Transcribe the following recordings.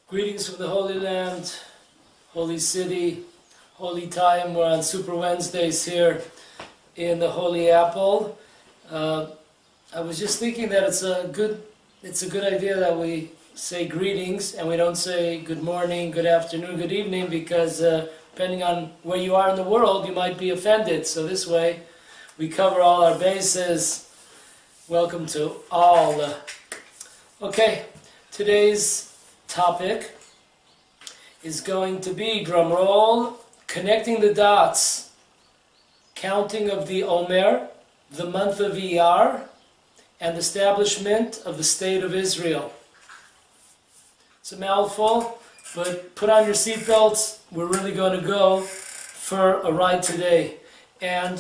Greetings from the Holy Land, Holy City, Holy Time. We're on Super Wednesdays here in the Holy Apple. I was just thinking that it's a good idea that we say greetings and we don't say good morning, good afternoon, good evening, because depending on where you are in the world, you might be offended. So this way, we cover all our bases. Welcome to all. Okay, today's topic is going to be, drum roll, connecting the dots, counting of the Omer, the month of Iyar, and establishment of the State of Israel. It's a mouthful, but put on your seatbelts. We're really going to go for a ride today. And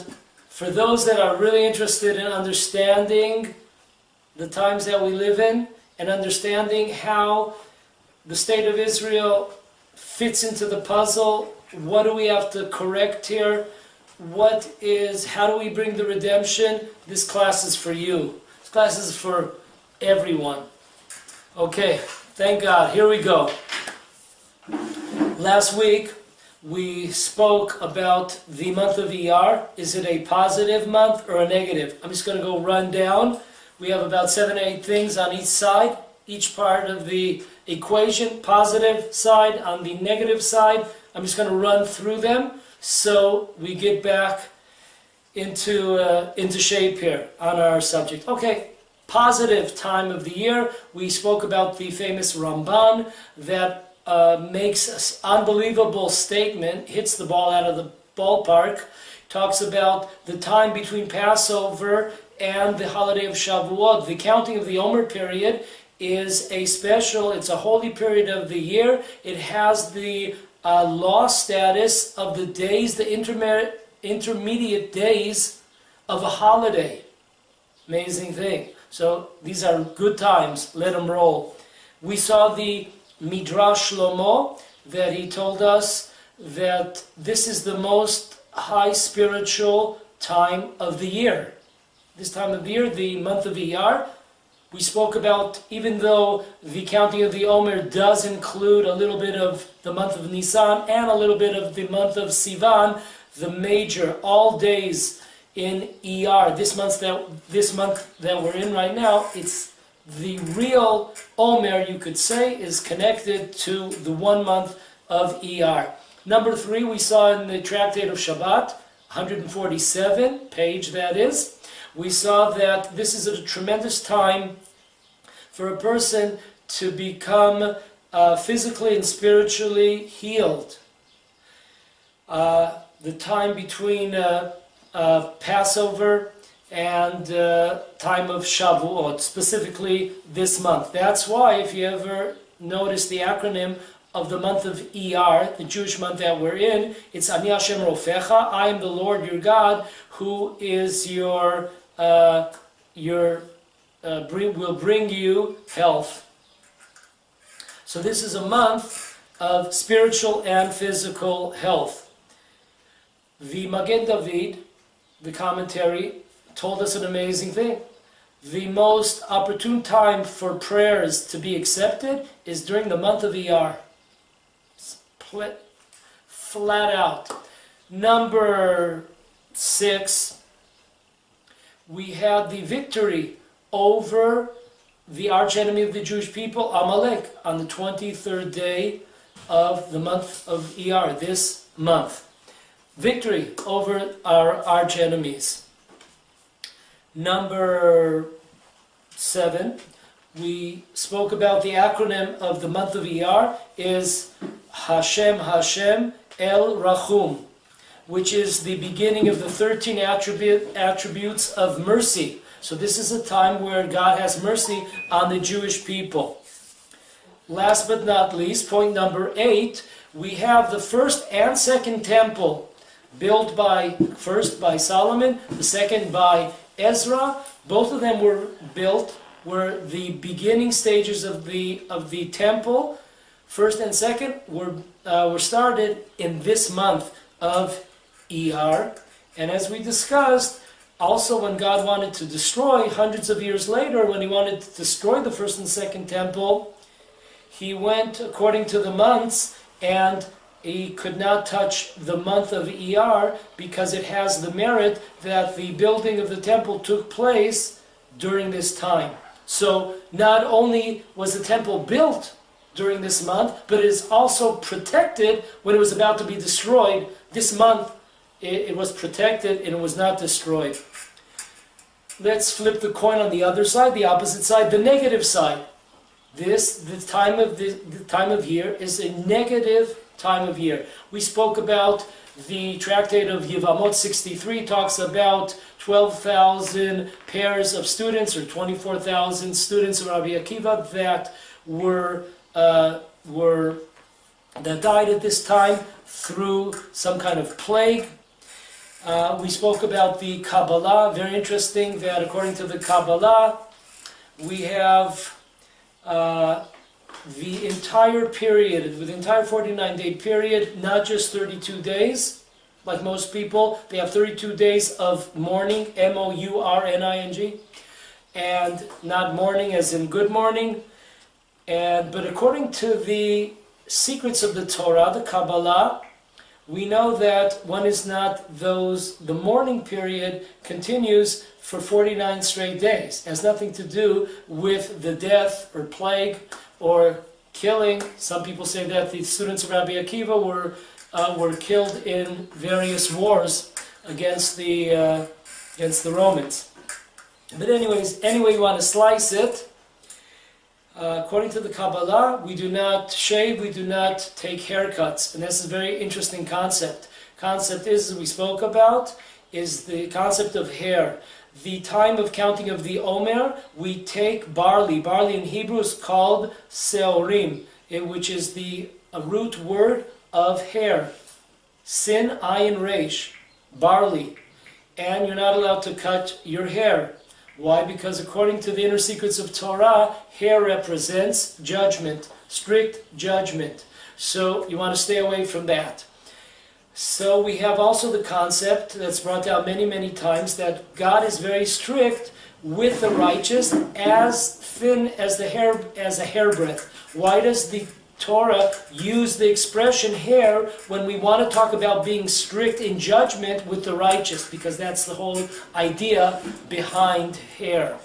for those that are really interested in understanding the times that we live in and understanding how the State of Israel fits into the puzzle, what do we have to correct here? How do we bring the redemption? This class is for you. This class is for everyone. Okay, thank God. Here we go. Last week, we spoke about the month of Iyar. Is it a positive month or a negative? I'm just going to go run down. We have about 7 or 8 things on each side, each part of the equation, positive side, on the negative side. I'm just going to run through them so we get back into shape here on our subject. Okay, positive time of the year. We spoke about the famous Ramban that makes an unbelievable statement, hits the ball out of the ballpark, talks about the time between Passover and the holiday of Shavuot. The counting of the Omer period is it's a holy period of the year. It has the law status of the days, the intermediate days of a holiday. Amazing thing. So these are good times. Let them roll. We saw the Midrash Shlomo, that he told us that this is the most high spiritual time of the year. This time of the year, the month of Iyar, we spoke about, even though the counting of the Omer does include a little bit of the month of Nisan and a little bit of the month of Sivan, the major, all days in Iyar, this month that we're in right now, it's the real Omer, you could say, is connected to the 1 month of Iyar. Number 3, we saw in the Tractate of Shabbat, 147 page that is, we saw that this is a tremendous time for a person to become physically and spiritually healed. The time between Passover and time of Shavuot, specifically this month. That's why, if you ever notice the acronym of the month of Iyar, the Jewish month that we're in, it's Ani Hashem Rofecha, I am the Lord your God, who is will bring you health. So this is a month of spiritual and physical health. The Magen David, the commentary, told us an amazing thing. The most opportune time for prayers to be accepted is during the month of Iyar. Flat out. Number 6, we had the victory over the archenemy of the Jewish people, Amalek, on the 23rd day of the month of Iyar, this month. Victory over our archenemies. Number 7, we spoke about the acronym of the month of Iyar is Hashem Hashem El Rachum, which is the beginning of the 13 attributes of mercy. So this is a time where God has mercy on the Jewish people. Last but not least, point number 8, we have the first and second temple built first by Solomon, the second by Ezra. Both of them were the beginning stages of the temple. First and second were started in this month of Iyar. And as we discussed, also when God wanted to destroy, hundreds of years later, when he wanted to destroy the first and second temple, he went according to the months, and he could not touch the month of Iyar because it has the merit that the building of the temple took place during this time. So not only was the temple built during this month, but it is also protected when it was about to be destroyed. This month it was protected and it was not destroyed. Let's flip the coin on the other side, the opposite side, the negative side. The time of year is a negative time of year. We spoke about the tractate of Yevamot 63 talks about 12,000 pairs of students, or 24,000 students of Rabbi Akiva that that died at this time through some kind of plague. We spoke about the Kabbalah. Very interesting that according to the Kabbalah, we have the entire period, with the entire 49-day period, not just 32 days, like most people. They have 32 days of mourning, M-O-U-R-N-I-N-G, and not mourning as in good morning. But according to the secrets of the Torah, the Kabbalah, we know that one is not the mourning period continues for 49 straight days. It has nothing to do with the death or plague or killing. Some people say that the students of Rabbi Akiva were killed in various wars against the Romans. But anyways, anyway you want to slice it, according to the Kabbalah, we do not shave, we do not take haircuts. And this is a very interesting concept. Concept is, as we spoke about, is the concept of hair. The time of counting of the Omer, we take barley. Barley in Hebrew is called seorim, which is the root word of hair. Sin, ayin, resh, barley. And you're not allowed to cut your hair. Why? Because according to the inner secrets of Torah, hair represents judgment, strict judgment. So you want to stay away from that. So we have also the concept that's brought out many, many times that God is very strict with the righteous, as thin as a hairbreadth. Why does the Torah use the expression hair when we want to talk about being strict in judgment with the righteous? Because that's the whole idea behind hair.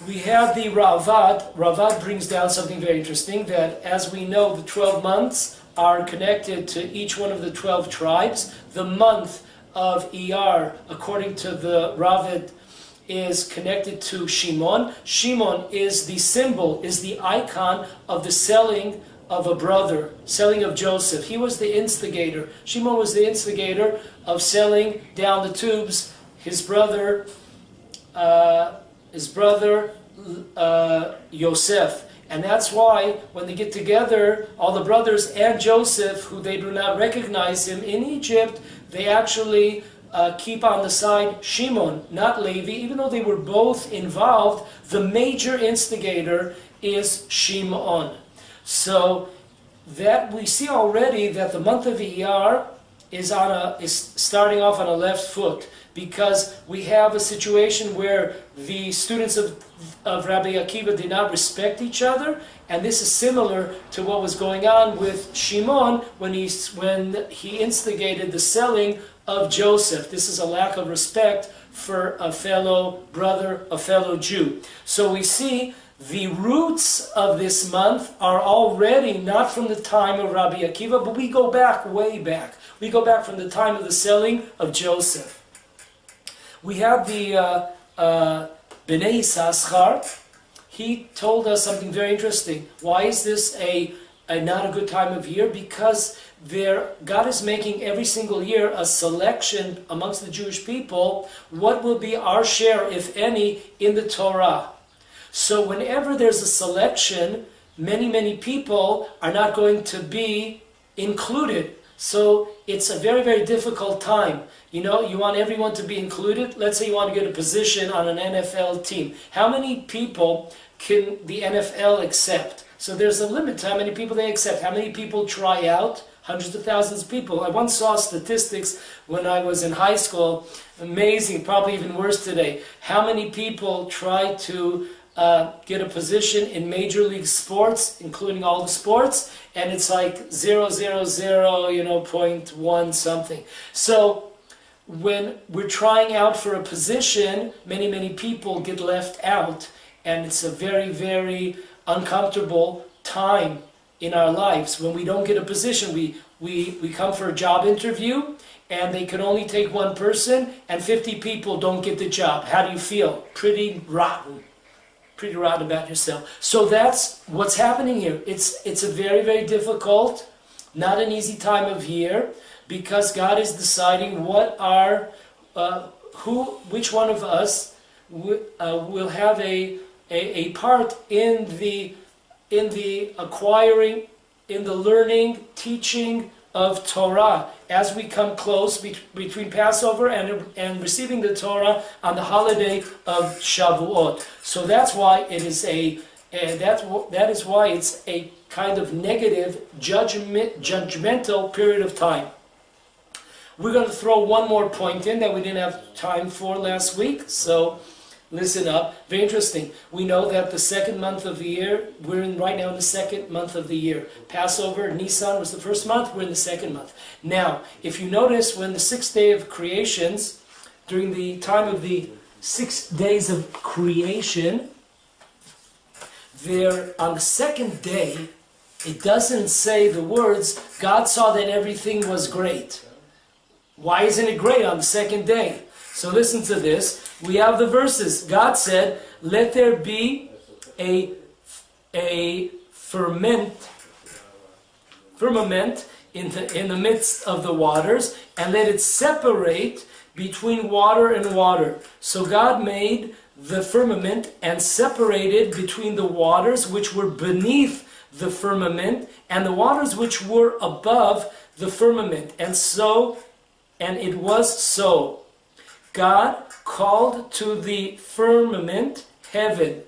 We have the Ravad. Ravad brings down something very interesting, that as we know, the 12 months are connected to each one of the 12 tribes. The month of Iyar, according to the Ravad, is connected to Shimon. Shimon is the symbol, is the icon of the selling of a brother, selling of Joseph. He was the instigator. Shimon was the instigator of selling down the tubes his brother Yosef. And that's why when they get together, all the brothers and Joseph, who they do not recognize him in Egypt, they actually keep on the side Shimon, not Levi. Even though they were both involved, the major instigator is Shimon. So that we see already that the month of Iyar is starting off on a left foot, because we have a situation where the students of Rabbi Akiva did not respect each other, and this is similar to what was going on with Shimon when he instigated the selling of Joseph. This is a lack of respect for a fellow brother, a fellow Jew. So we see the roots of this month are already not from the time of Rabbi Akiva, but we go back, way back. We go back from the time of the selling of Joseph. We have the Bnei Yisachar. He told us something very interesting. Why is this not a good time of year? Because God is making every single year a selection amongst the Jewish people. What will be our share, if any, in the Torah? So whenever there's a selection, many people are not going to be included. So it's a very, very difficult time. You know, you want everyone to be included. Let's say you want to get a position on an NFL team. How many people can the NFL accept? So there's a limit to how many people they accept. How many people try out? Hundreds of thousands of people. I once saw statistics when I was in high school. Amazing, probably even worse today. How many people try to get a position in Major League Sports, including all the sports, and it's like 0.000, you know, 0.1 something. So when we're trying out for a position, many people get left out, and it's a very uncomfortable time in our lives. When we don't get a position, we come for a job interview, and they can only take one person, and 50 people don't get the job. How do you feel? Pretty rotten about yourself. So that's what's happening here. It's a very difficult, not an easy time of year, because God is deciding what are which one of us will have a part in the acquiring, in the learning, teaching of Torah as we come close between Passover and receiving the Torah on the holiday of Shavuot. So that's why it is that is why it's a kind of negative, judgmental period of time. We're going to throw one more point in that we didn't have time for last week, so listen up. Very interesting. We know that the second month of the year, we're right now in the second month of the year. Passover, Nisan was the first month, we're in the second month. Now, if you notice, when the 6th day of creations, during the time of the 6 days of creation, there, on the second day, it doesn't say the words, God saw that everything was great. Why isn't it great on the second day? So listen to this. We have the verses. God said, let there be a firmament in the midst of the waters, and let it separate between water and water. So God made the firmament and separated between the waters which were beneath the firmament and the waters which were above the firmament. And it was so. God called to the firmament heaven.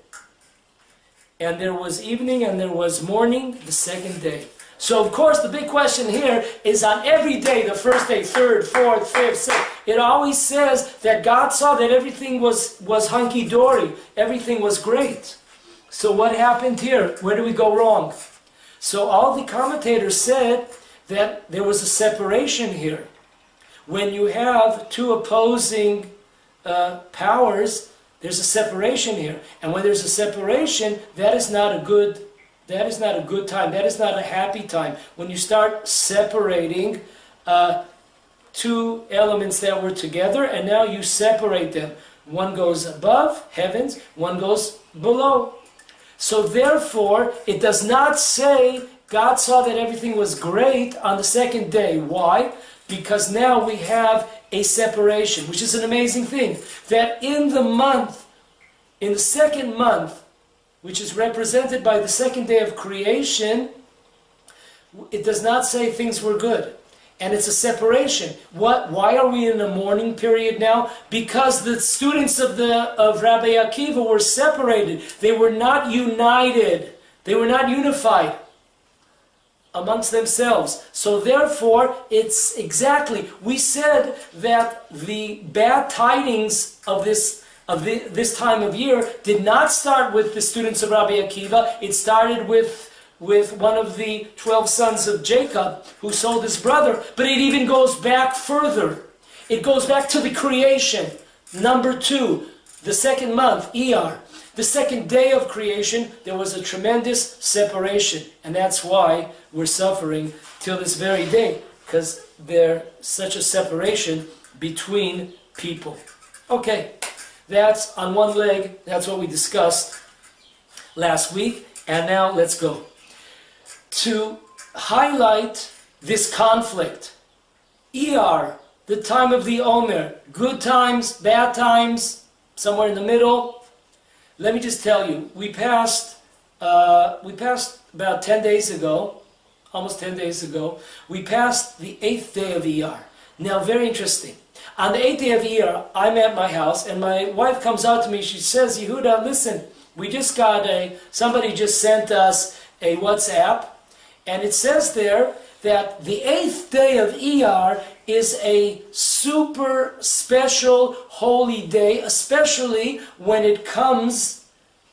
And there was evening and there was morning the second day. So of course the big question here is on every day, the first day, third, fourth, fifth, sixth, it always says that God saw that everything was hunky-dory. Everything was great. So what happened here? Where do we go wrong? So all the commentators said that there was a separation here. When you have two opposing powers, there's a separation here. And when there's a separation, that is not a good time. That is not a happy time. When you start separating two elements that were together, and now you separate them. One goes above, heavens, one goes below. So therefore, it does not say God saw that everything was great on the second day. Why? Because now we have a separation, which is an amazing thing. That in the second month, which is represented by the second day of creation, it does not say things were good. And it's a separation. Why are we in a mourning period now? Because the students of Rabbi Akiva were separated. They were not united. They were not unified amongst themselves. So therefore, it's exactly, we said that the bad tidings of this time of year did not start with the students of Rabbi Akiva. It started with one of the 12 sons of Jacob who sold his brother, but it even goes back further. It goes back to the creation. Number 2, the second month, Iyar. The second day of creation, there was a tremendous separation. And that's why we're suffering till this very day, because there's such a separation between people. Okay, that's on one leg. That's what we discussed last week. And now let's go. To highlight this conflict, Iyar, the time of the Omer, good times, bad times, somewhere in the middle. Let me just tell you, we passed about 10 days ago, almost 10 days ago, we passed the 8th day of Iyar. Now, very interesting. On the 8th day of Iyar, I'm at my house, and my wife comes out to me, she says, Yehuda, listen, we just got somebody just sent us a WhatsApp, and it says there that the 8th day of Iyar is a super special holy day, especially when it comes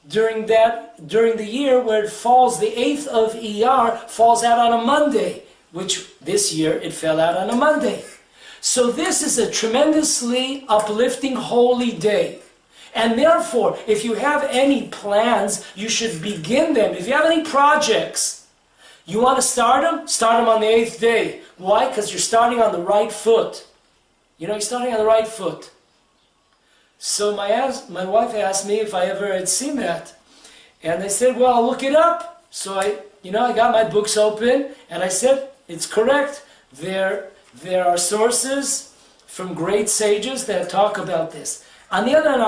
during the year where it falls, the 8th of Iyar falls out on a Monday, which this year it fell out on a Monday. So this is a tremendously uplifting holy day. And therefore, if you have any plans, you should begin them. If you have any projects, you want to start them on the 8th day. Why? Because you're starting on the right foot. You know, you're starting on the right foot. So my wife asked me if I ever had seen that. And I said, well, I'll look it up. So I got my books open and I said, it's correct. There are sources from great sages that talk about this. On the other hand,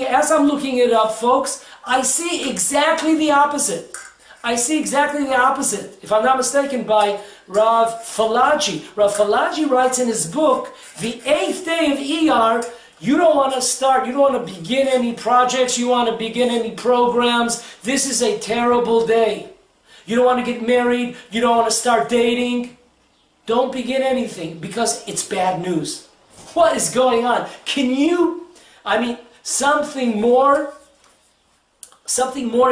as I'm looking it up, folks, I see exactly the opposite. I see exactly the opposite. If I'm not mistaken, by Rav Falaji. Rav Falaji writes in his book, the 8th day of Iyar, you don't want to start, you don't want to begin any projects, you want to begin any programs. This is a terrible day. You don't want to get married, you don't want to start dating. Don't begin anything because it's bad news. What is going on? Something more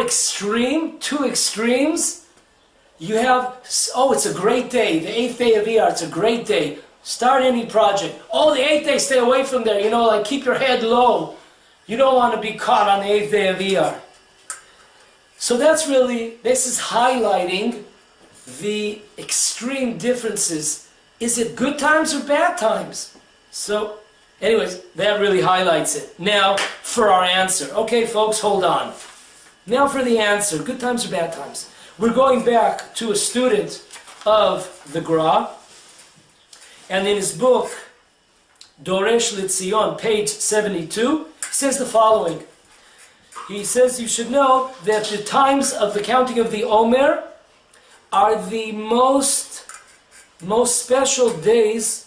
extreme, two extremes. You have, it's a great day, the 8th day of Iyar, it's a great day. Start any project. The 8th day, stay away from there, keep your head low. You don't want to be caught on the 8th day of Iyar. So this is highlighting the extreme differences. Is it good times or bad times? So, anyways, that really highlights it. Now, for our answer. Okay, folks, hold on. Now for the answer, good times or bad times? We're going back to a student of the Gra, and in his book, Doresh Litzion, page 72, he says the following. He says you should know that the times of the counting of the Omer are the most special days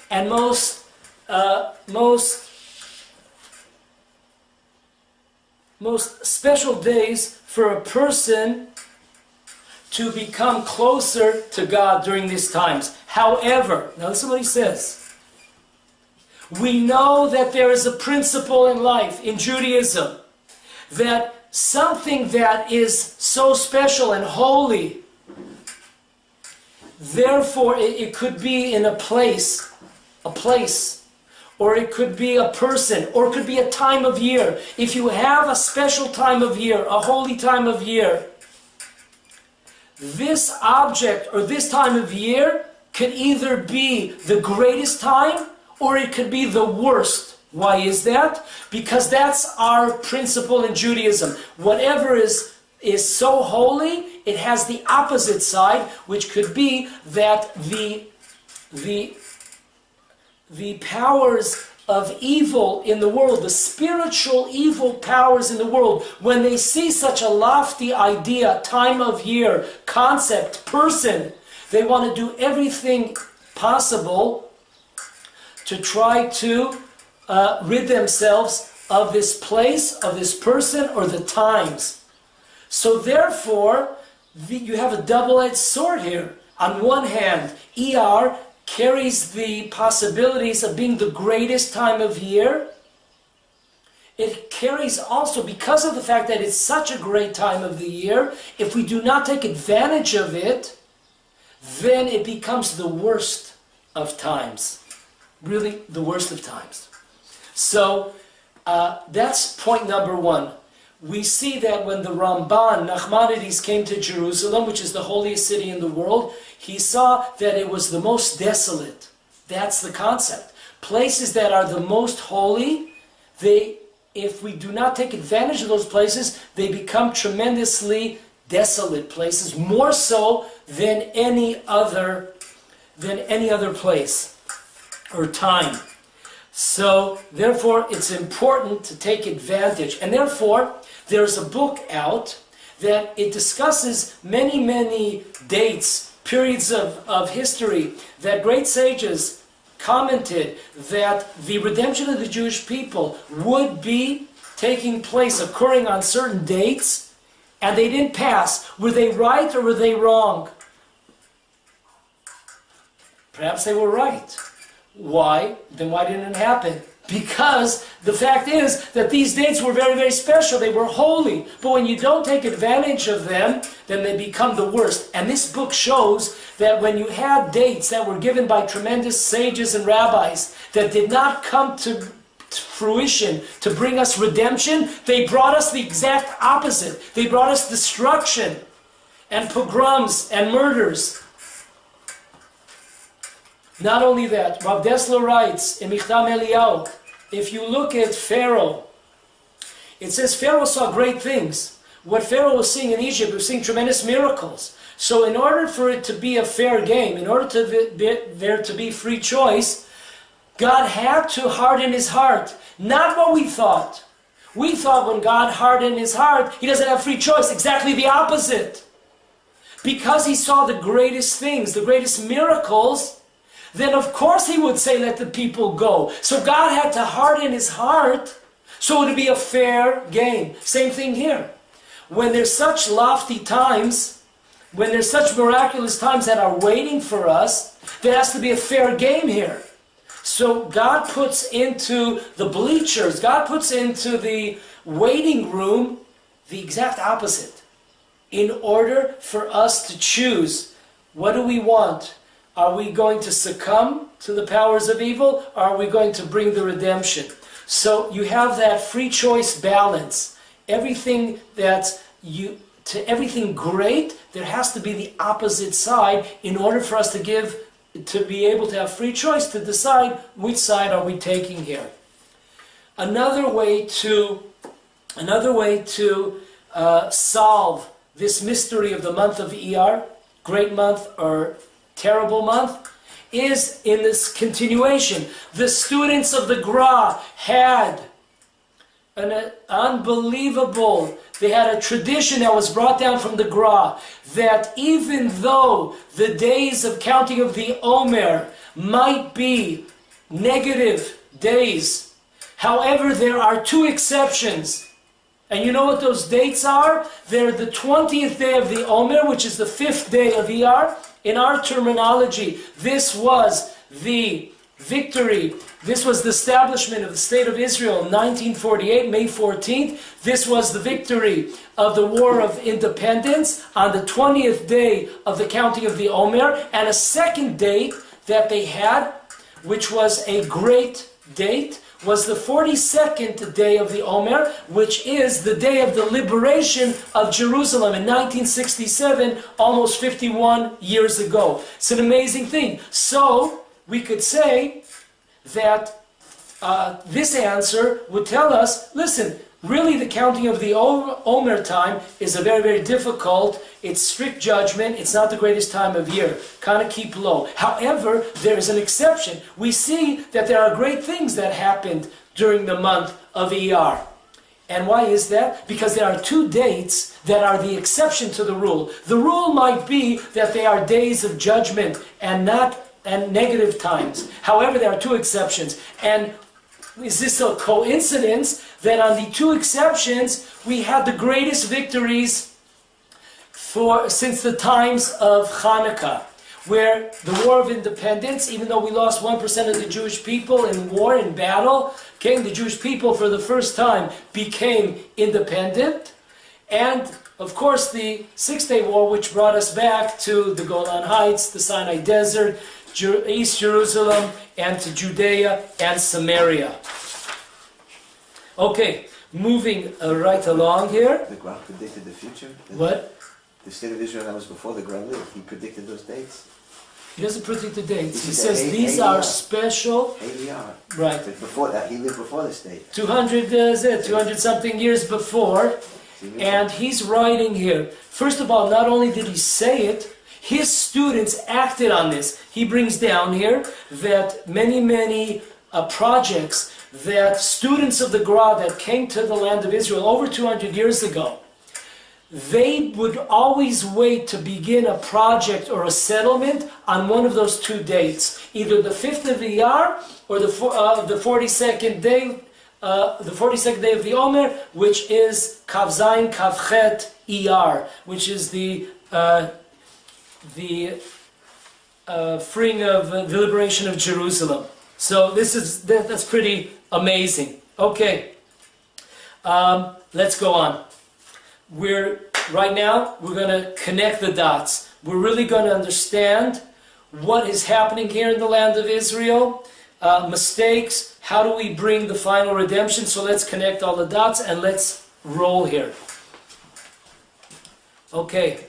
and most special days for a person to become closer to God during these times. However, now listen to what he says. We know that there is a principle in life, in Judaism, that something that is so special and holy, therefore it could be in a place, or it could be a person, or it could be a time of year. If you have a special time of year, a holy time of year, this object or this time of year could either be the greatest time or it could be the worst. Why is that? Because that's our principle in Judaism. Whatever is so holy, it has the opposite side, which could be that the powers of evil in the world, the spiritual evil powers in the world, when they see such a lofty idea, time of year, concept, person, they want to do everything possible to try to rid themselves of this place, of this person, or the times. So therefore, you have a double-edged sword here. On one hand, Iyar carries the possibilities of being the greatest time of year. It carries also, because of the fact that it's such a great time of the year, if we do not take advantage of it, then it becomes the worst of times. Really, the worst of times. So, that's point number one. We see that when the Ramban, Nachmanides, came to Jerusalem, which is the holiest city in the world, he saw that it was the most desolate. That's the concept. Places that are the most holy, if we do not take advantage of those places, they become tremendously desolate places, more so than any other place or time. So, therefore, it's important to take advantage. And therefore, there's a book out that it discusses many dates, periods of history, that great sages commented that the redemption of the Jewish people would be taking place, occurring on certain dates, and they didn't pass. Were they right or were they wrong? Perhaps they were right. Why? Then why didn't it happen? Because the fact is that these dates were very, very special. They were holy. But when you don't take advantage of them, then they become the worst. And this book shows that when you had dates that were given by tremendous sages and rabbis that did not come to fruition to bring us redemption, they brought us the exact opposite. They brought us destruction and pogroms and murders. Not only that, Rav Dessler writes in Michtam Eliyahu, if you look at Pharaoh, it says Pharaoh saw great things. What Pharaoh was seeing in Egypt, was seeing tremendous miracles. So in order for it to be a fair game, in order to there to be free choice, God had to harden his heart. Not what we thought. We thought when God hardened his heart, he doesn't have free choice. Exactly the opposite. Because he saw the greatest things, the greatest miracles, then of course he would say, let the people go. So God had to harden his heart so it would be a fair game. Same thing here. When there's such lofty times, when there's such miraculous times that are waiting for us, there has to be a fair game here. So God puts into the bleachers, God puts into the waiting room the exact opposite. In order for us to choose, what do we want? Are we going to succumb to the powers of evil, or are we going to bring the redemption? So you have that free choice balance. Everything everything great, there has to be the opposite side in order for us to be able to have free choice to decide which side are we taking here. Another way to solve this mystery of the month of Iyar, great month or terrible month, is in this continuation. The students of the Gra had an unbelievable, they had a tradition that was brought down from the Gra, that even though the days of counting of the Omer might be negative days, however, there are two exceptions. And you know what those dates are? They're the 20th day of the Omer, which is the 5th day of Iyar. In our terminology, this was the victory. This was the establishment of the State of Israel in 1948, May 14th. This was the victory of the War of Independence on the 20th day of the counting of the Omer. And a second date that they had, which was a great date, was the 42nd day of the Omer, which is the day of the liberation of Jerusalem in 1967, almost 51 years ago. It's an amazing thing. So, we could say that this answer would tell us, listen, really the counting of the Omer time is a very, very difficult, it's strict judgment, it's not the greatest time of year. Kind of keep low. However, there is an exception. We see that there are great things that happened during the month of Iyar. And why is that? Because there are two dates that are the exception to the rule. The rule might be that they are days of judgment and negative times. However, there are two exceptions. And is this a coincidence that on the two exceptions we had the greatest victories since the times of Hanukkah, where the War of Independence, even though we lost 1% of the Jewish people in war, in battle, the Jewish people for the first time became independent, and of course the Six-Day War, which brought us back to the Golan Heights, the Sinai Desert, East Jerusalem, and to Judea and Samaria. Okay, moving right along here. The Gra predicted the future? What? The State of Israel that was before the Gra lived, he predicted those dates? He doesn't predict the dates. He says these are special. Iyar. Right. But before that, he lived before the state. 200 something years before. And he's writing here. First of all, not only did he say it, his students acted on this. He brings down here that many projects that students of the Gra that came to the land of Israel over 200 years ago, they would always wait to begin a project or a settlement on one of those two dates, either the 5th of Iyar or the 42nd day, the 42nd day of the Omer, which is Kav Zayin Kav Chet Iyar, which is the freeing of the liberation of Jerusalem. So that's pretty amazing. Okay, let's go on. Right now we're going to connect the dots. We're really going to understand what is happening here in the land of Israel, mistakes, how do we bring the final redemption. So let's connect all the dots and let's roll here. Okay.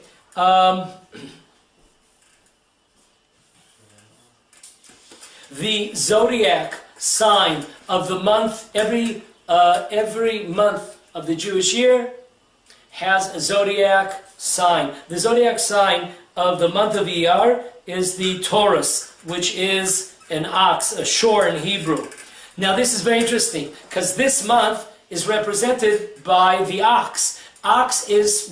The zodiac sign of the month, every month of the Jewish year has a zodiac sign. The zodiac sign of the month of Iyar is the Taurus, which is an ox, a shor in Hebrew. Now this is very interesting because this month is represented by the ox. Ox is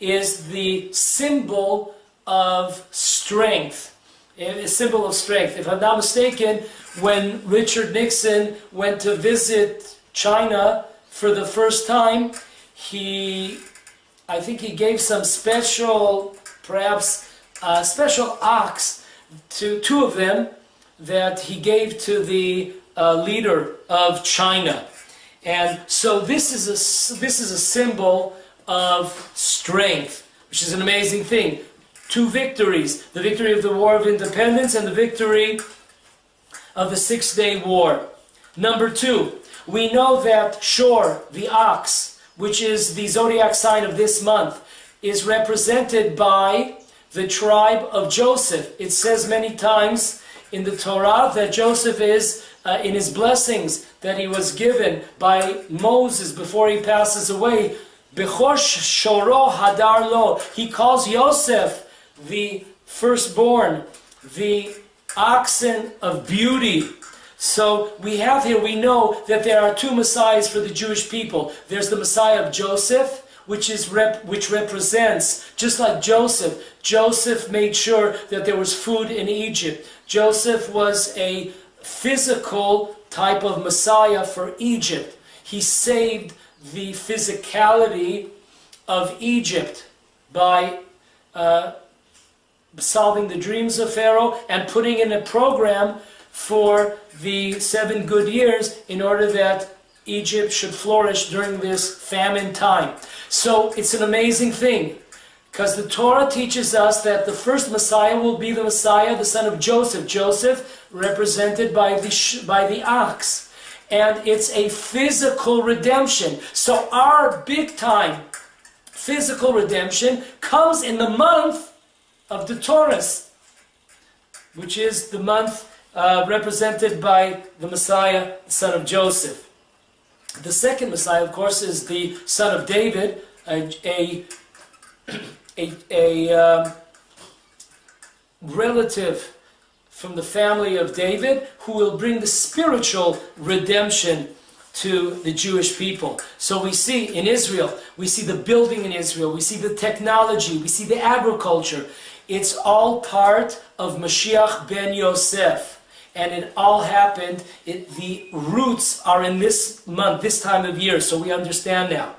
the symbol of strength. A symbol of strength. If I'm not mistaken, when Richard Nixon went to visit China for the first time, I think he gave some special, perhaps special ox to two of them that he gave to the leader of China. And so this is a symbol of strength, which is an amazing thing. Two victories, the victory of the War of Independence and the victory of the Six-Day War. Number two, we know that Shor, the ox, which is the zodiac sign of this month, is represented by the tribe of Joseph. It says many times in the Torah that Joseph is, in his blessings that he was given by Moses before he passes away, Bechor Shoro Hadar Lo. He calls Yosef the firstborn, the oxen of beauty. So we we know that there are two messiahs for the Jewish people. There's the Messiah of Joseph, which represents, just like Joseph made sure that there was food in Egypt. Joseph was a physical type of Messiah for Egypt. He saved the physicality of Egypt by solving the dreams of Pharaoh and putting in a program for the 7 good years in order that Egypt should flourish during this famine time. So it's an amazing thing because the Torah teaches us that the first Messiah will be the Messiah, the son of Joseph. Joseph represented by the ox. And it's a physical redemption. So our big time physical redemption comes in the month of the Taurus, which is the month represented by the Messiah, the son of Joseph. The second Messiah, of course, is the son of David, a relative from the family of David, who will bring the spiritual redemption to the Jewish people. So we see in Israel, we see the building in Israel, we see the technology, we see the agriculture. It's all part of Mashiach ben Yosef. And it all happened, the roots are in this month, this time of year, so we understand now.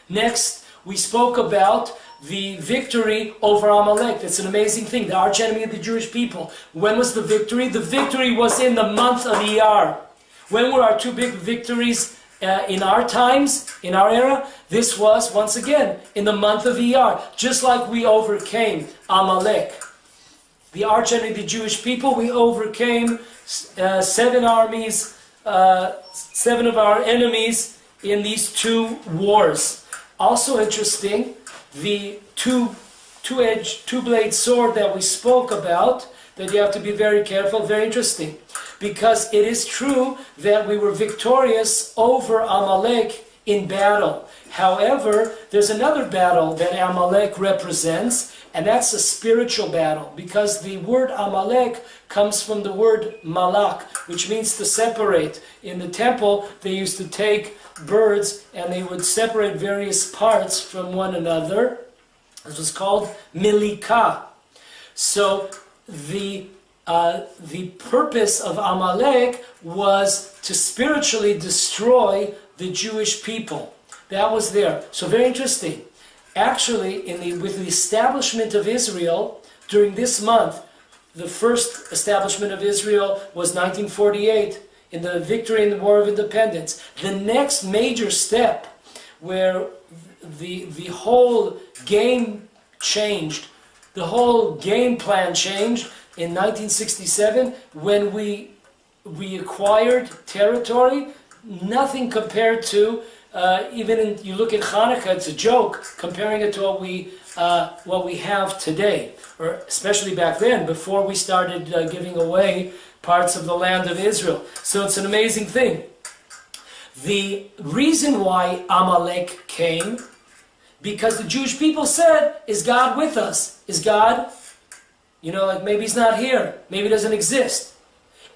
Next, we spoke about the victory over Amalek. That's an amazing thing, the arch enemy of the Jewish people. When was the victory? The victory was in the month of Iyar. When were our two big victories in our times, in our era? This was, once again, in the month of Iyar. Just like we overcame Amalek, the arch enemy of the Jewish people, we overcame 7 armies, 7 of our enemies in these 2 wars. Also interesting, the two-blade sword that we spoke about, that you have to be very careful, very interesting. Because it is true that we were victorious over Amalek in battle. However, there's another battle that Amalek represents, and that's a spiritual battle, because the word Amalek comes from the word malak, which means to separate. In the temple, they used to take birds and they would separate various parts from one another. This was called milika. So the purpose of Amalek was to spiritually destroy the Jewish people. That was there. So very interesting. Actually, with the establishment of Israel during this month, the first establishment of Israel was 1948, in the victory in the War of Independence. The next major step where the whole game changed, the whole game plan changed in 1967 when we acquired territory, nothing compared to, you look at Hanukkah, it's a joke, comparing it to what we have today, or especially back then, before we started giving away parts of the land of Israel. So it's an amazing thing. The reason why Amalek came, because the Jewish people said, is God with us? Is God, like maybe He's not here, maybe He doesn't exist.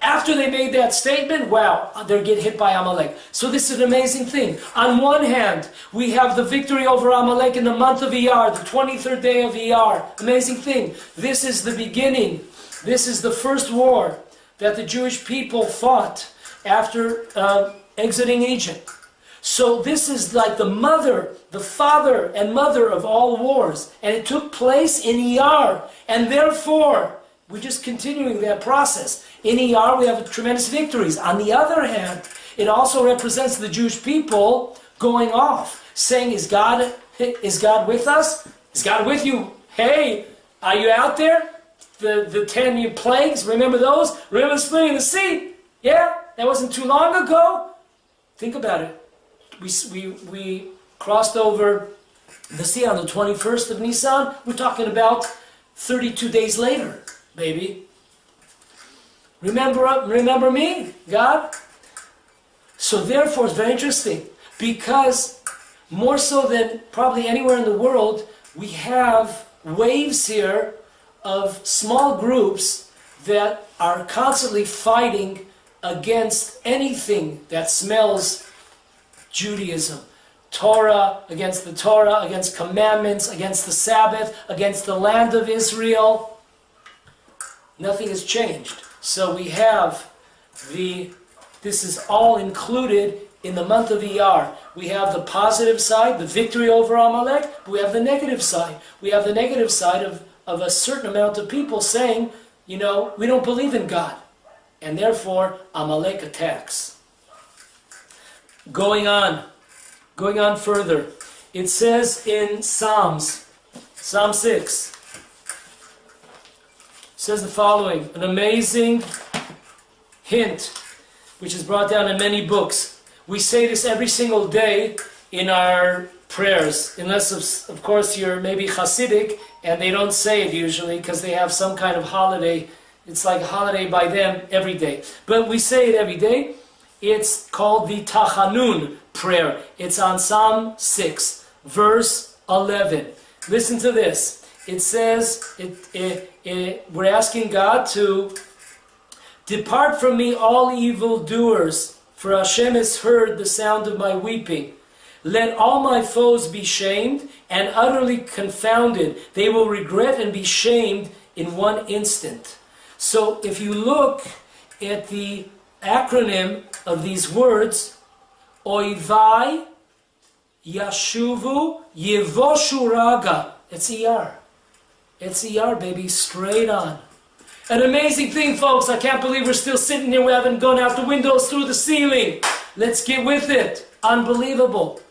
After they made that statement, wow, they get hit by Amalek. So this is an amazing thing. On one hand, we have the victory over Amalek in the month of Iyar, the 23rd day of Iyar. Amazing thing. This is the beginning. This is the first war that the Jewish people fought after exiting Egypt. So this is like the mother, the father and mother of all wars. And it took place in Iyar. And therefore, we're just continuing that process. In Iyar, we have tremendous victories. On the other hand, it also represents the Jewish people going off, saying, is God with us? Is God with you? Hey, are you out there? The 10 plagues, remember those? Remember the splitting of the sea? Yeah, that wasn't too long ago. Think about it. We crossed over the sea on the 21st of Nisan. We're talking about 32 days later, baby. Remember me, God? So therefore, it's very interesting, because more so than probably anywhere in the world, we have waves here of small groups that are constantly fighting against anything that smells Judaism. Torah, against the Torah, against commandments, against the Sabbath, against the land of Israel. Nothing has changed. So we have this is all included in the month of Iyar. We have the positive side, the victory over Amalek, but we have the negative side. We have the negative side of a certain amount of people saying, we don't believe in God. And therefore, Amalek attacks. Going on further, it says in Psalm 6, says the following, an amazing hint, which is brought down in many books. We say this every single day in our prayers, unless of course you're maybe Hasidic, and they don't say it usually because they have some kind of holiday. It's like a holiday by them every day. But we say it every day. It's called the Tachanun prayer. It's on Psalm 6, verse 11. Listen to this. It says, we're asking God to depart from me all evildoers, for Hashem has heard the sound of my weeping. Let all my foes be shamed and utterly confounded. They will regret and be shamed in one instant. So if you look at the acronym of these words, Oivai Yashuvu Yevoshu Raga. It's Iyar. It's Iyar, baby, straight on. An amazing thing, folks. I can't believe we're still sitting here. We haven't gone out the windows through the ceiling. Let's get with it. Unbelievable.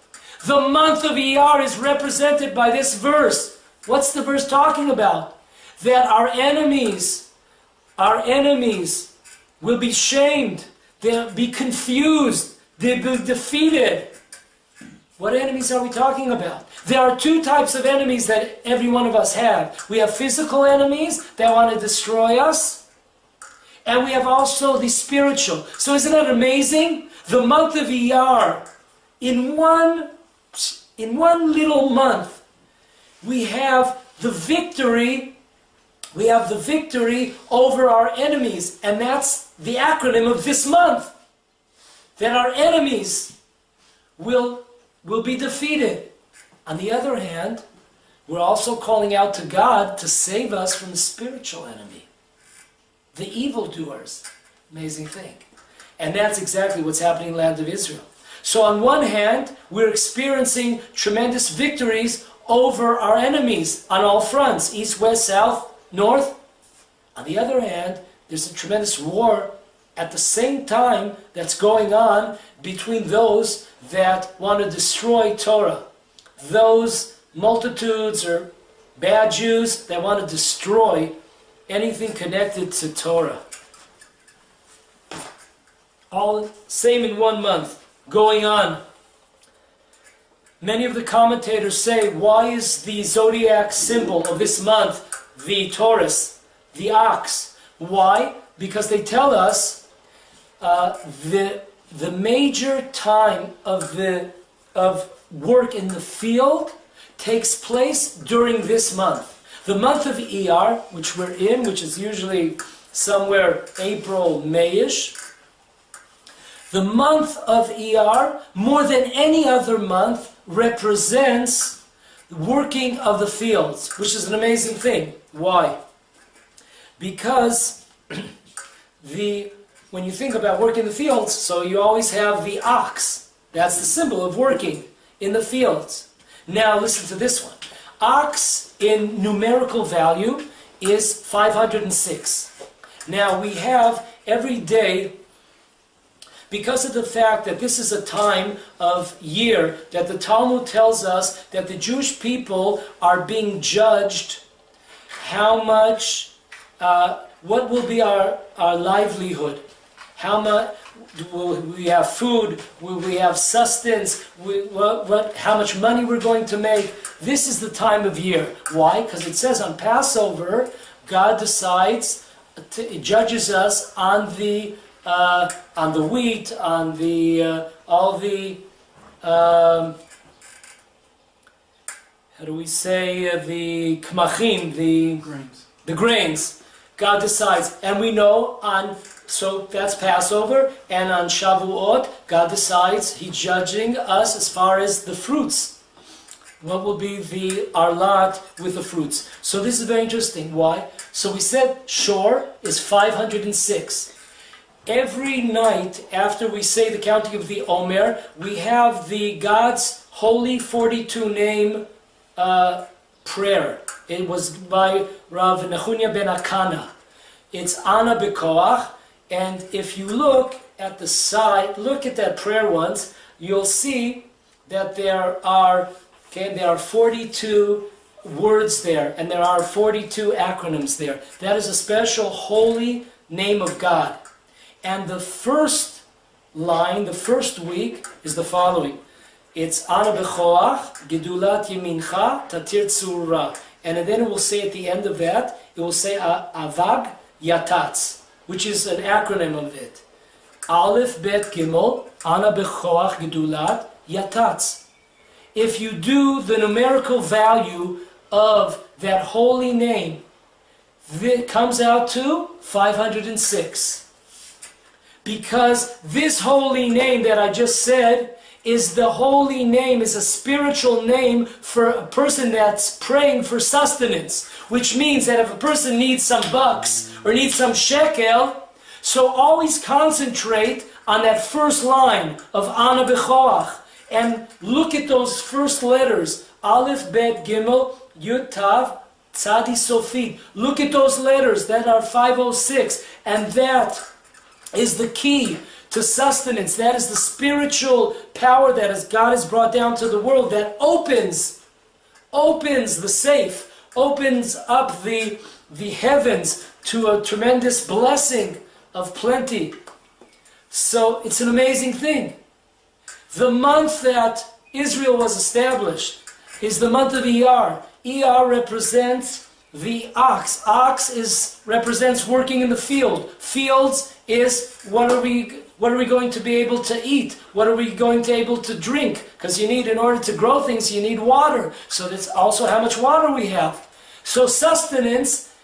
The month of Iyar is represented by this verse. What's the verse talking about? That our enemies will be shamed. They'll be confused. They'll be defeated. What enemies are we talking about? There are two types of enemies that every one of us have. We have physical enemies that want to destroy us. And we have also the spiritual. So isn't that amazing? The month of Iyar, in one little month, we have the victory. We have the victory over our enemies. And that's the acronym of this month. That our enemies will be defeated. On the other hand, we're also calling out to God to save us from the spiritual enemy, the evildoers. Amazing thing. And that's exactly what's happening in the land of Israel. So on one hand, we're experiencing tremendous victories over our enemies on all fronts, east, west, south, north. On the other hand, there's a tremendous war at the same time that's going on between those that want to destroy Torah. Those multitudes or bad Jews that want to destroy anything connected to Torah. All same in 1 month, going on. Many of the commentators say, why is the zodiac symbol of this month the Taurus, the ox? Why? Because they tell us the major time of work in the field takes place during this month. The month of Iyar, which we're in, which is usually somewhere April, May-ish. The month of Iyar, more than any other month, represents working of the fields, which is an amazing thing. Why? Because when you think about working the fields, so you always have the ox. That's the symbol of working in the fields. Now listen to this one. Ox in numerical value is 506. Now we have every day, because of the fact that this is a time of year that the Talmud tells us that the Jewish people are being judged how much, what will be our livelihood, how much will we have food, will we have sustenance, how much money we're going to make. This is the time of year. Why? Because it says on Passover, God decides, judges us on the wheat, on the all the how do we say the kmachim, the grains. God decides, and we know so that's Passover, and on Shavuot, God decides He's judging us as far as the fruits. What will be our lot with the fruits? So this is very interesting. Why? So we said Shor is 506. Every night after we say the counting of the Omer, we have the God's Holy 42 name prayer. It was by Rav Nechunya ben Akana. It's Ana B'Koach, and if you look at the side, look at that prayer once, you'll see that there are 42 words there, and there are 42 acronyms there. That is a special holy name of God. And the first line, the first week, is the following. It's Ana B'Koach, Gedulat Yemincha, Tatir Tzura. And then it will say at the end of that, it will say Avag Yatatz, which is an acronym of it. Aleph Bet Gimel, Ana B'Koach, Gedulat Yatatz. If you do the numerical value of that holy name, it comes out to 506. Because this holy name that I just said is the holy name, is a spiritual name for a person that's praying for sustenance. Which means that if a person needs some bucks or needs some shekel, so always concentrate on that first line of Ana B'Koach and look at those first letters, Aleph, Bet, Gimel, Yud, Tav, Tzadi, Sofit. Look at those letters that are 506, and that is the key to sustenance. That is the spiritual power that God has brought down to the world that opens the safe, opens up the heavens to a tremendous blessing of plenty. So it's an amazing thing. The month that Israel was established is the month of Iyar. Iyar represents the ox. Ox represents working in the field. Fields is what are we going to be able to eat? What are we going to be able to drink? Because in order to grow things, you need water. So that's also how much water we have. So sustenance,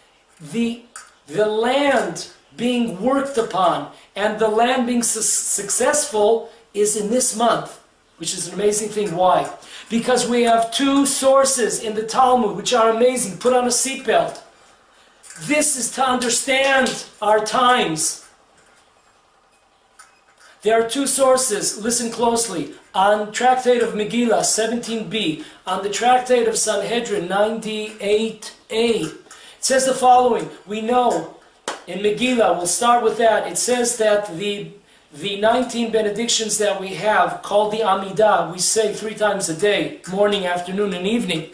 the land being worked upon and the land being successful is in this month, which is an amazing thing. Why? Because we have two sources in the Talmud which are amazing. Put on a seatbelt. This is to understand our times. There are two sources, listen closely, on Tractate of Megillah 17b, on the Tractate of Sanhedrin 98a. It says the following, we know in Megillah, we'll start with that. It says that the 19 benedictions that we have, called the Amidah, we say 3 times a day, morning, afternoon, and evening.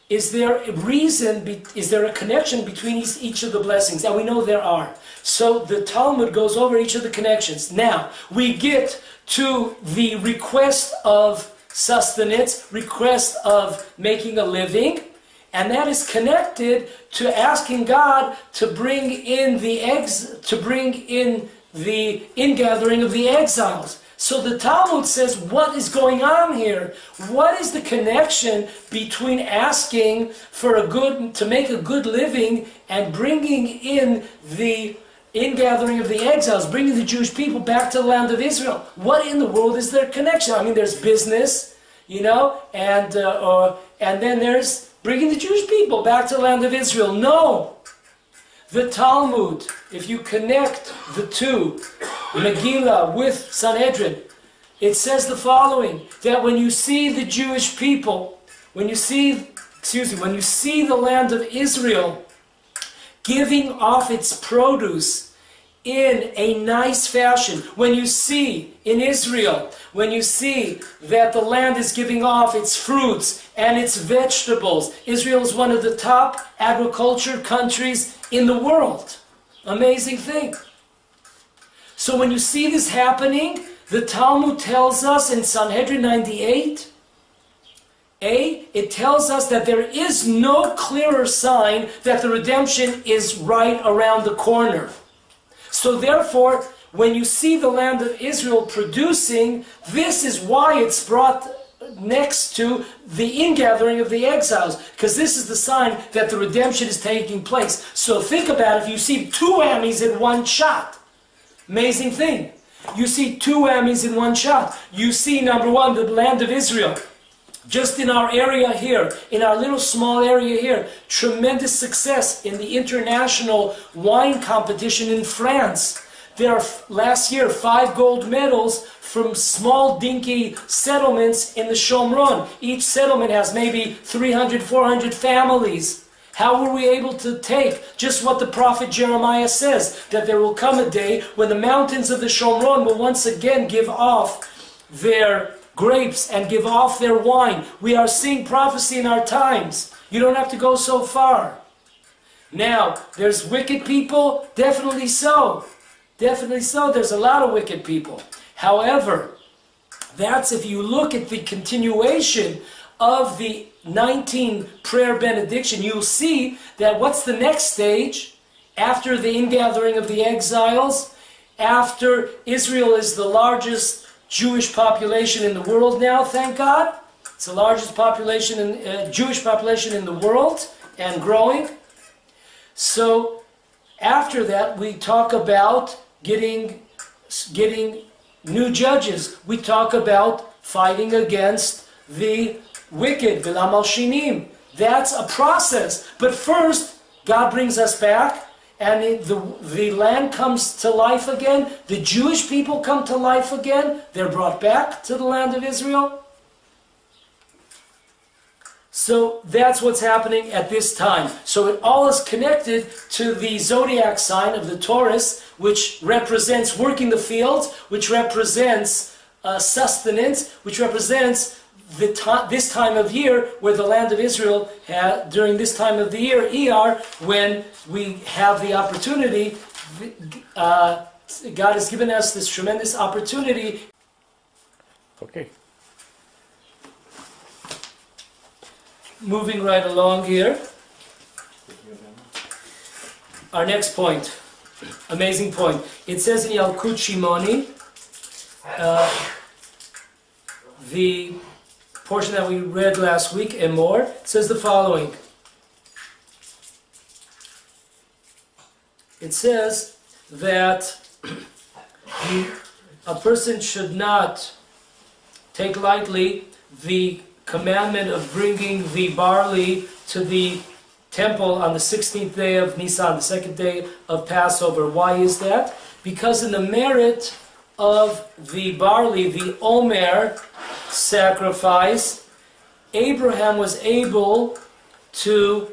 Is there a reason, is there a connection between each of the blessings? And we know there are. So the Talmud goes over each of the connections. Now, we get to the request of sustenance, request of making a living, and that is connected to asking God to bring in the ingathering of the exiles. So the Talmud says, what is going on here? What is the connection between asking for to make a good living and bringing in the ingathering of the exiles, bringing the Jewish people back to the land of Israel? What in the world is their connection? I mean, there's business, and then there's bringing the Jewish people back to the land of Israel. No! The Talmud, if you connect the two, Megillah with Sanhedrin, it says the following, that when you see the Jewish people, when you see the land of Israel giving off its produce in a nice fashion, when you see in Israel, when you see that the land is giving off its fruits and its vegetables, Israel is one of the top agriculture countries in the world. Amazing thing. So when you see this happening, the Talmud tells us in Sanhedrin 98, it tells us that there is no clearer sign that the redemption is right around the corner. So therefore, when you see the land of Israel producing, this is why it's brought next to the ingathering of the exiles, because this is the sign that the redemption is taking place. So think about it, if you see 2 whammies in one shot. Amazing thing. You see 2 whammies in one shot. You see, number 1, the land of Israel. Just in our area here, in our little small area here, tremendous success in the international wine competition in France. There are, last year, 5 gold medals from small dinky settlements in the Shomron. Each settlement has maybe 300, 400 families. How were we able to take just what the prophet Jeremiah says, that there will come a day when the mountains of the Shomron will once again give off their grapes and give off their wine. We are seeing prophecy in our times. You don't have to go so far. Now, there's wicked people? Definitely so. Definitely so. There's a lot of wicked people. However, that's if you look at the continuation of the 19 prayer benediction, you'll see that what's the next stage after the ingathering of the exiles, after Israel is the largest Jewish population in the world now, thank God. It's the largest population, Jewish population in the world, and growing. So after that, we talk about getting new judges. We talk about fighting against the wicked, Bilam al-Shinim. That's a process. But first, God brings us back, and the land comes to life again. The Jewish people come to life again. They're brought back to the land of Israel. So that's what's happening at this time. So it all is connected to the zodiac sign of the Taurus, which represents working the fields, which represents sustenance, which represents this time of year where the land of Israel had, during this time of the year, Iyar, when we have the opportunity, God has given us this tremendous opportunity. Okay. Moving right along here. Our next point, amazing point. It says in Yalkut Shimoni, the portion that we read last week and more, it says the following. It says that a person should not take lightly the commandment of bringing the barley to the temple on the 16th day of Nisan, the second day of Passover. Why is that? Because in the merit of the barley, the Omer sacrifice, Abraham was able to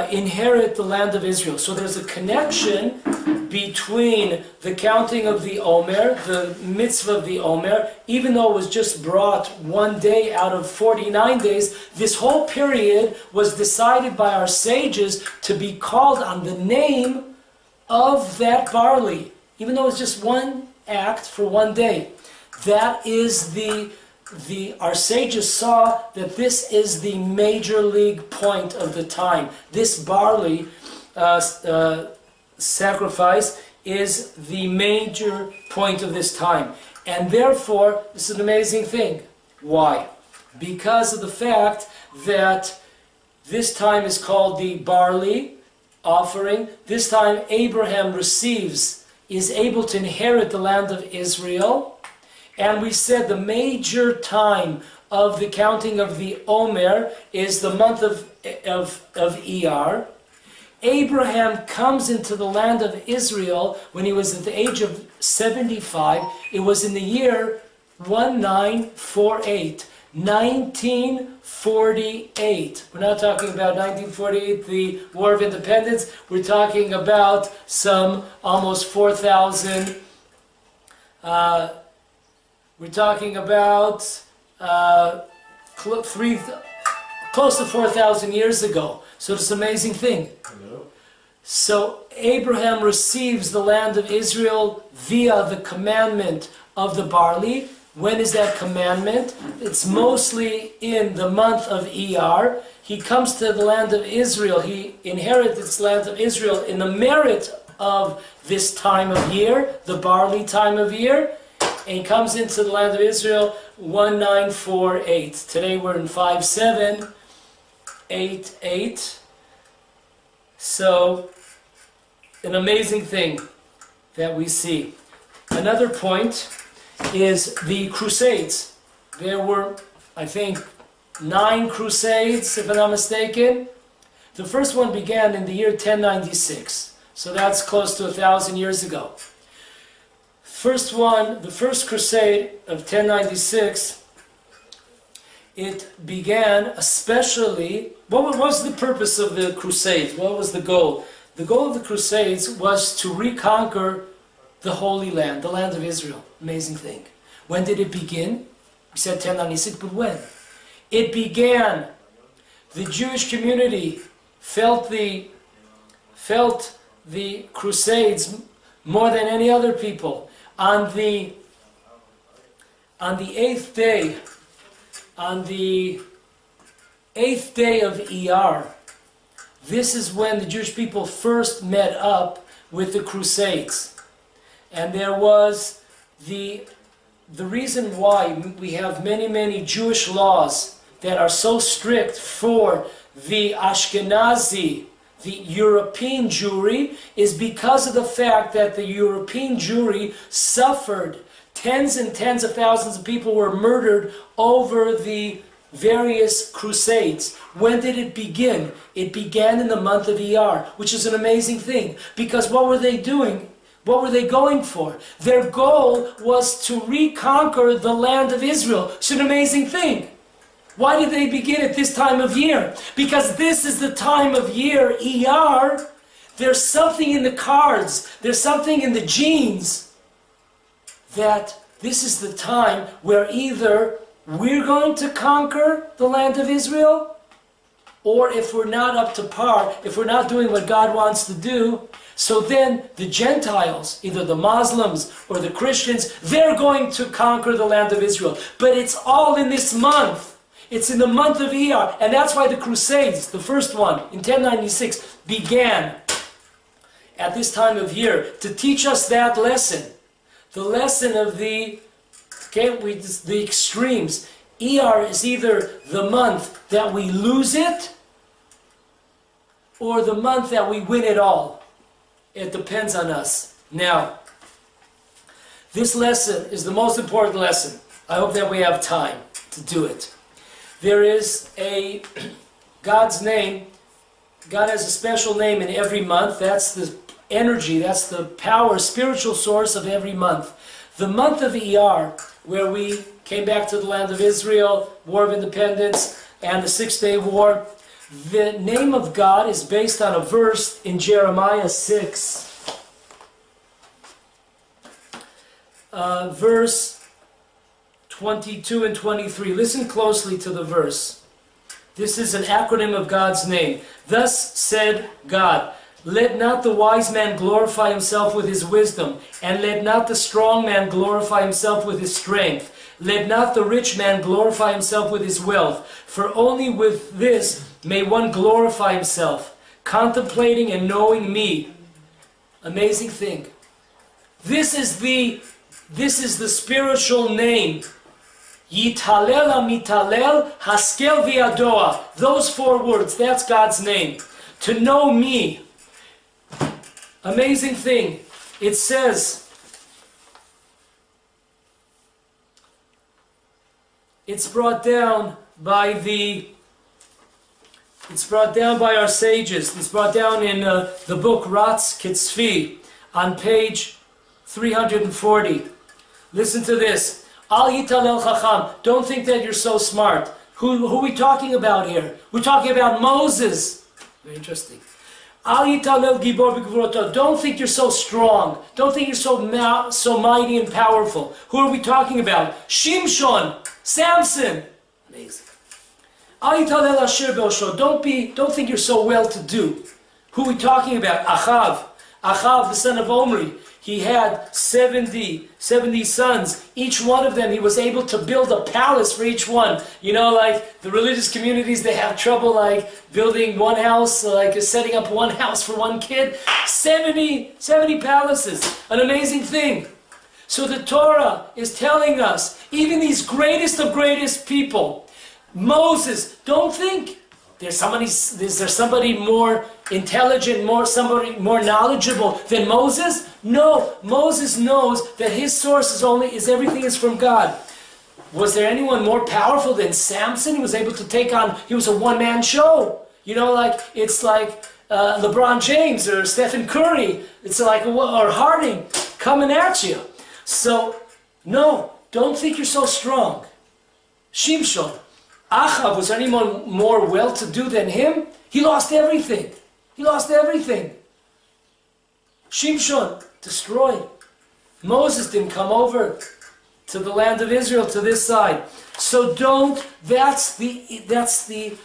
inherit the land of Israel. So there's a connection between the counting of the Omer, the mitzvah of the Omer, even though it was just brought one day out of 49 days, this whole period was decided by our sages to be called on the name of that barley, even though it's just one act for one day. That is our sages saw that this is the major league point of the time. This barley sacrifice is the major point of this time. And therefore, this is an amazing thing. Why? Because of the fact that this time is called the barley offering. This time Abraham is able to inherit the land of Israel. And we said the major time of the counting of the Omer is the month of Iyar. Abraham comes into the land of Israel when he was at the age of 75. It was in the year 1948. 1948. We're not talking about 1948, the War of Independence. We're talking about some almost 4,000. We're talking about close to 4,000 years ago. So it's an amazing thing. So Abraham receives the land of Israel via the commandment of the barley. When is that commandment? It's mostly in the month of Iyar. He comes to the land of Israel. He inherits this land of Israel in the merit of this time of year, the barley time of year. And he comes into the land of Israel 1948. Today we're in 5788. So, an amazing thing that we see. Another point is the Crusades. There were, I think, 9 Crusades, if I'm not mistaken. The first one began in the year 1096. So that's close to 1,000 years ago. The first crusade of 1096, it began especially, what was the purpose of the crusades? What was the goal? The goal of the crusades was to reconquer the Holy Land, the land of Israel. Amazing thing. When did it begin? We said 1096, but when? It began. The Jewish community felt the crusades more than any other people. On the 8th day of Iyar, this is when the Jewish people first met up with the Crusades. And there was the reason why we have many Jewish laws that are so strict for the Ashkenazi, the European Jewry, is because of the fact that the European Jewry suffered. Tens and tens of thousands of people were murdered over the various crusades. When did it begin? It began in the month of Iyar, which is an amazing thing. Because what were they doing? What were they going for? Their goal was to reconquer the land of Israel. It's an amazing thing. Why did they begin at this time of year? Because this is the time of year, Iyar. There's something in the cards, there's something in the genes, that this is the time where either we're going to conquer the land of Israel, or if we're not up to par, if we're not doing what God wants to do, so then the Gentiles, either the Muslims or the Christians, they're going to conquer the land of Israel. But it's all in this month. It's in the month of Iyar, and that's why the Crusades, the first one in 1096, began at this time of year to teach us that lesson. The lesson of the extremes. Iyar is either the month that we lose it or the month that we win it all. It depends on us. Now, this lesson is the most important lesson. I hope that we have time to do it. There is God's name. God has a special name in every month. That's the energy, that's the power, spiritual source of every month. The month of Iyar, where we came back to the land of Israel, War of Independence, and the 6-Day War, The name of God is based on a verse in Jeremiah 6, verse 22 and 23. Listen closely to the verse. This is an acronym of God's name. Thus said God, let not the wise man glorify himself with his wisdom, and let not the strong man glorify himself with his strength. Let not the rich man glorify himself with his wealth, for only with this may one glorify himself, contemplating and knowing me. Amazing thing. This is the spiritual name. Yitalel amitalel haskel v'yadoa. Those 4 words, that's God's name. To know me. Amazing thing. It says, it's brought down by our sages. It's brought down in the book Ratz Kitzvi on page 340. Listen to this. Al yitalel chacham. Don't think that you're so smart. Who are we talking about here? We're talking about Moses. Very interesting. Al yitalel gibor b'gvuroto. Don't think you're so strong. Don't think you're so mighty and powerful. Who are we talking about? Shimshon, Samson. Amazing. Al yitalel asher be'osho. Don't think you're so well-to-do. Who are we talking about? Achav, the son of Omri. He had 70 sons. Each one of them, he was able to build a palace for each one. You know, like the religious communities, they have trouble like building one house, like setting up one house for one kid. 70 palaces. An amazing thing. So the Torah is telling us, even these greatest of greatest people, Moses, don't think is there somebody more intelligent, somebody more knowledgeable than Moses? No, Moses knows that his source everything is from God. Was there anyone more powerful than Samson? He was able to take on, he was a one-man show. You know, it's like LeBron James or Stephen Curry. It's like, or Harding coming at you. So, no, don't think you're so strong. Shimshon. Achav, was anyone more well-to-do than him? He lost everything. Shimshon, destroyed. Moses didn't come over to the land of Israel, to this side. So that's the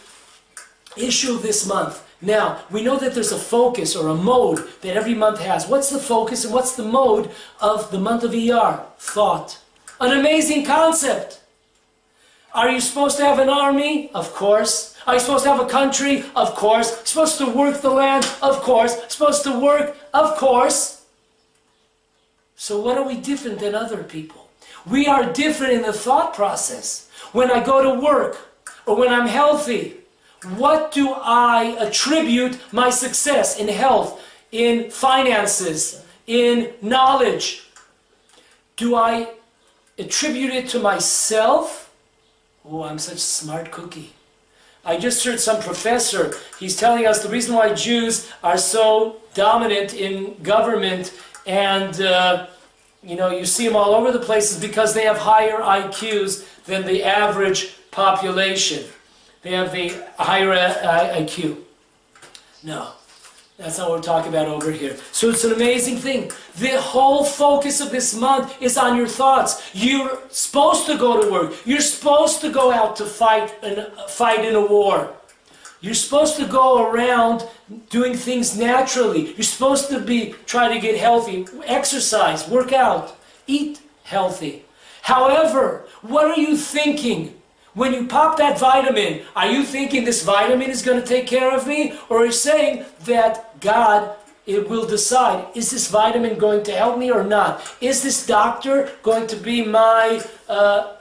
issue this month. Now, we know that there's a focus or a mode that every month has. What's the focus and what's the mode of the month of Iyar? Thought. An amazing concept. Are you supposed to have an army? Of course. Are you supposed to have a country? Of course. Supposed to work the land? Of course. Supposed to work? Of course. So what are we different than other people? We are different in the thought process. When I go to work or when I'm healthy, what do I attribute my success in health, in finances, in knowledge? Do I attribute it to myself? Oh, I'm such a smart cookie. I just heard some professor, he's telling us the reason why Jews are so dominant in government and, you see them all over the place is because they have higher IQs than the average population. They have the higher IQ. No, that's not what we're talking about over here. So it's an amazing thing. The whole focus of this month is on your thoughts. You're supposed to go to work. You're supposed to go out to fight in a war. You're supposed to go around doing things naturally. You're supposed to try to get healthy, exercise, work out, eat healthy. However, what are you thinking? When you pop that vitamin, are you thinking this vitamin is going to take care of me? Or are you saying that God will decide, is this vitamin going to help me or not? Is this doctor going to be my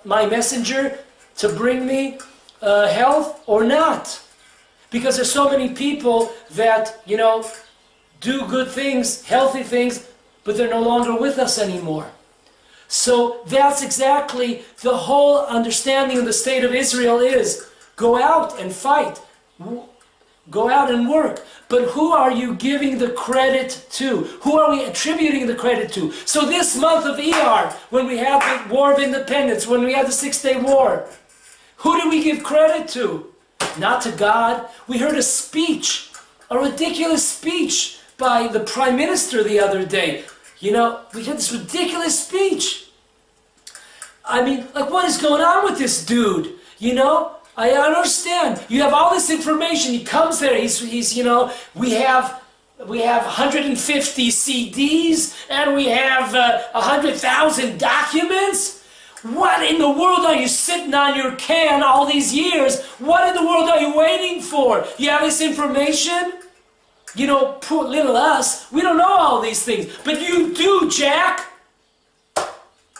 messenger to bring me health or not? Because there's so many people that, do good things, healthy things, but they're no longer with us anymore. So that's exactly the whole understanding of the state of Israel is. Go out and fight. Go out and work. But who are you giving the credit to? Who are we attributing the credit to? So this month of Iyar, when we have the War of Independence, when we have the 6-Day War, who do we give credit to? not to God. We heard a speech, a ridiculous speech by the Prime Minister the other day. You know, we had this ridiculous speech. I mean, like, what is going on with this dude? You know, I understand. You have all this information. He comes there. He's you know, we have 150 CDs and we have 100,000 documents. What in the world are you sitting on your can all these years? What in the world are you waiting for? You have this information? You know, poor little us, we don't know all these things. But you do, Jack.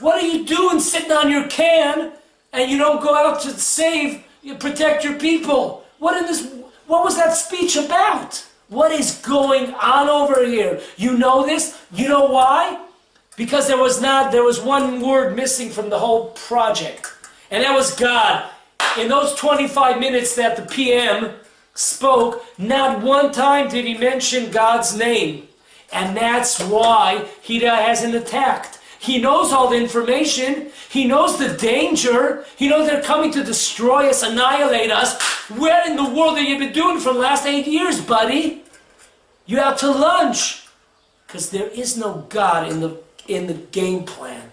What are you doing sitting on your can and you don't go out to protect your people? What was that speech about? What is going on over here? You know this? You know why? Because there was one word missing from the whole project. And that was God. In those 25 minutes that the PM spoke, not one time did he mention God's name. And that's why he hasn't attacked. He knows all the information. He knows the danger. He knows they're coming to destroy us, annihilate us. What in the world have you been doing for the last 8 years, buddy? You're out to lunch. Because there is no God in the game plan.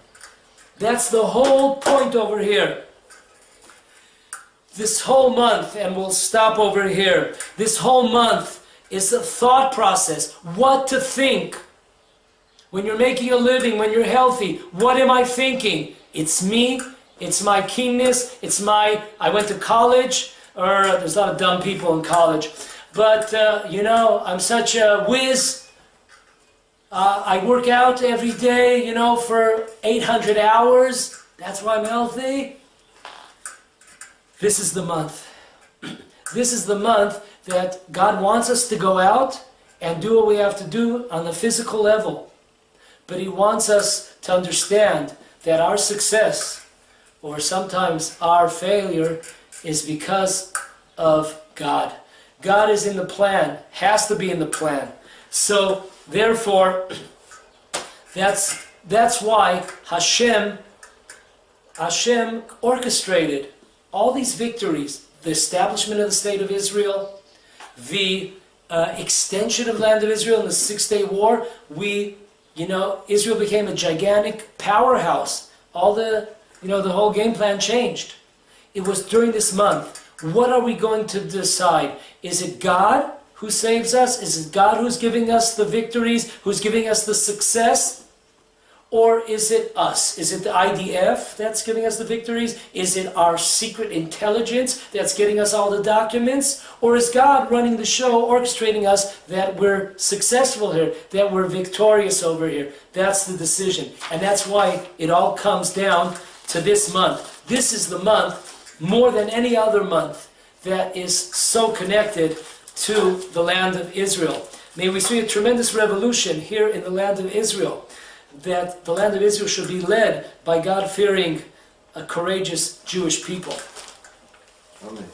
That's the whole point over here. This whole month, and we'll stop over here, this whole month is a thought process. What to think. When you're making a living, when you're healthy, what am I thinking? It's me, it's my keenness, I went to college, or there's a lot of dumb people in college, but you know, I'm such a whiz. I work out every day, you know, for 800 hours. That's why I'm healthy. This is the month. This is the month that God wants us to go out and do what we have to do on the physical level. But He wants us to understand that our success, or sometimes our failure, is because of God. God is in the plan, has to be in the plan. So, therefore, that's why Hashem orchestrated all these victories, the establishment of the State of Israel, the extension of the land of Israel in the Six-Day War. Israel became a gigantic powerhouse. The whole game plan changed. It was during this month. What are we going to decide? Is it God who saves us? Is it God who's giving us the victories, who's giving us the success? Or is it us? Is it the IDF that's giving us the victories? Is it our secret intelligence that's getting us all the documents? Or is God running the show, orchestrating us that we're successful here, that we're victorious over here? That's the decision. And that's why it all comes down to this month. This is the month, more than any other month, that is so connected to the land of Israel. May we see a tremendous revolution here in the land of Israel, that the land of Israel should be led by God-fearing, courageous Jewish people. Amen.